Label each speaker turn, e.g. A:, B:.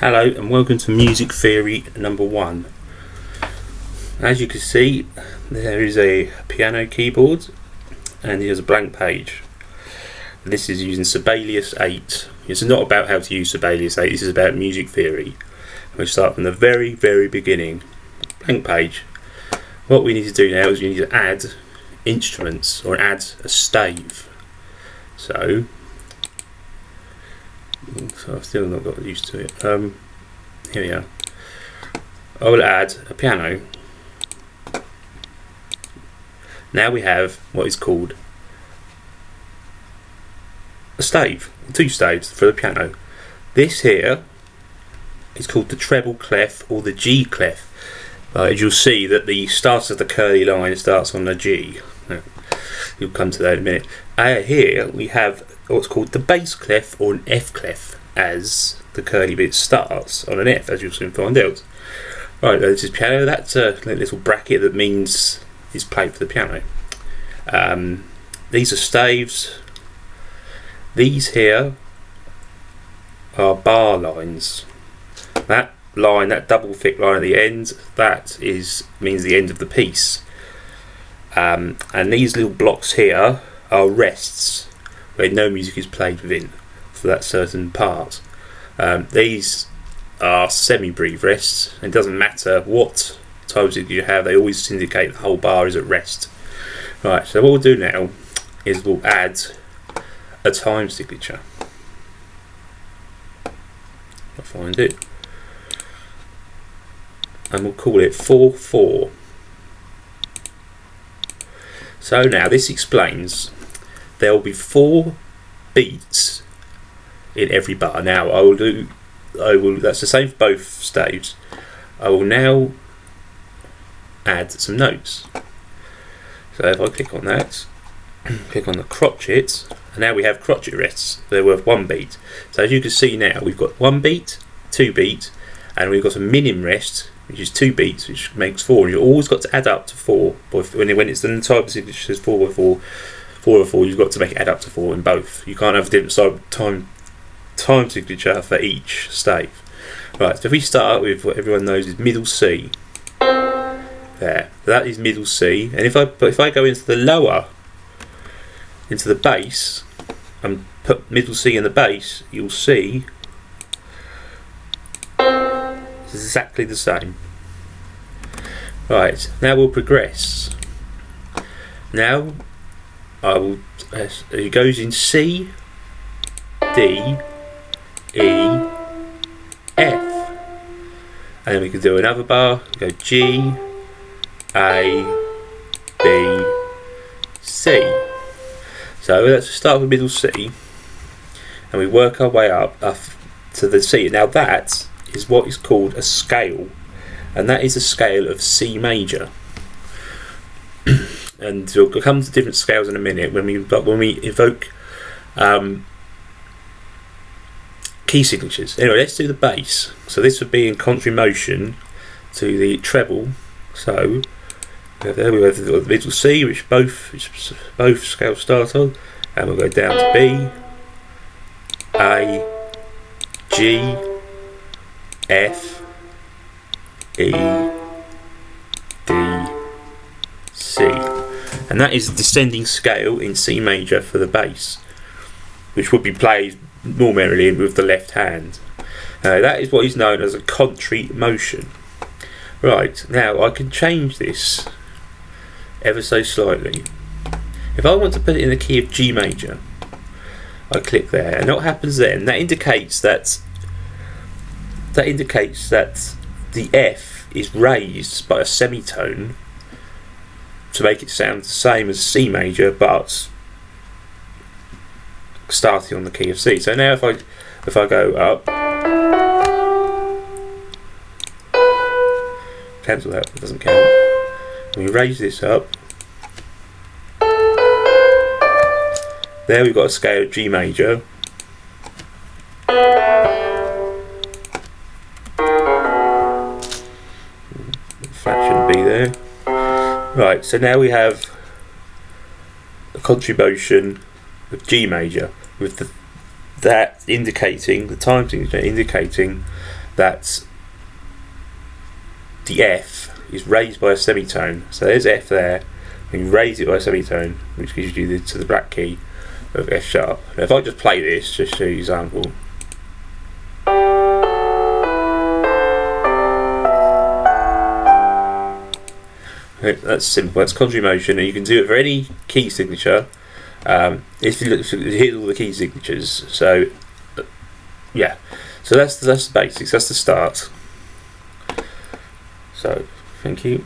A: Hello and welcome to Music Theory number 1. As you can see, there is a piano keyboard and here's a blank page. This is using Sibelius 8. It's not about how to use Sibelius 8, this is about music theory. We start from the very beginning. Blank page. What we need to do now is we need to add instruments or add a stave. So I've still not got used to it. Here we are. I will add a piano. Now we have what is called a stave, 2 staves for the piano. This here is called the treble clef or the G clef. As you'll see that the start of the curly line starts on a G. You'll come to that in a minute. Here we have what's called the bass clef or an F clef, as the curly bit starts on an F, as you'll soon find out. Right, this is piano. That's a little bracket that means it's played for the piano. These are staves. These here are bar lines. That line, that double thick line at the end, that means the end of the piece. And these little blocks here are rests where no music is played within for that certain part. These are semi-brief rests, and it doesn't matter what time signature you have, they always indicate the whole bar is at rest. Right, so what we'll do now is we'll add a time signature. I'll find it. And we'll call it 4/4. So now this explains there will be 4 beats in every bar. Now that's the same for both staves. I will now add some notes. So if I click on that, click on the crotchet, and now we have crotchet rests. They're worth 1 beat. So as you can see now, we've got 1 beat, 2 beat, and we've got a minim rest, which is 2 beats, which makes 4. And you've always got to add up to 4. When it's the type signature says 4/4, 4/4, you've got to make it add up to 4 in both. You can't have a different time signature for each stave. Right, so if we start with what everyone knows is middle C. There, that is middle C. And if I go into the bass, and put middle C in the bass, you'll see it's exactly the same. Right, now we'll progress. Now it goes in C, D, E, F, and then we can do another bar. Go G, A, B, C. So let's start with middle C, and we work our way up to the C. Now that is what is called a scale, and that is a scale of C major. And we'll come to different scales in a minute when we evoke key signatures. Anyway, let's do the bass. So this would be in contrary motion to the treble. So we have the middle C, which both scales start on, and we'll go down to B, A, G, F, E, D, C. And that is a descending scale in C major for the bass, which would be played normally with the left hand. That is what is known as a contrary motion. Right, now I can change this ever so slightly. If I want to put it in the key of G major, I click there, and what happens then? That indicates that the F is raised by a semitone to make it sound the same as C major, but starting on the key of C. So now if I go up, cancel that, it doesn't count. We raise this up. There we've got a scale of G major. That shouldn't be there. Right, so now we have a contribution of G major with that indicating, the time signature indicating that the F is raised by a semitone. So there's F there, and you raise it by a semitone, which gives you the black key of F sharp. Now if I just play this, just to show you an example. Okay, that's simple, that's contrary motion, and you can do it for any key signature. If you hit all the key signatures, so yeah, so that's the basics, that's the start. So thank you.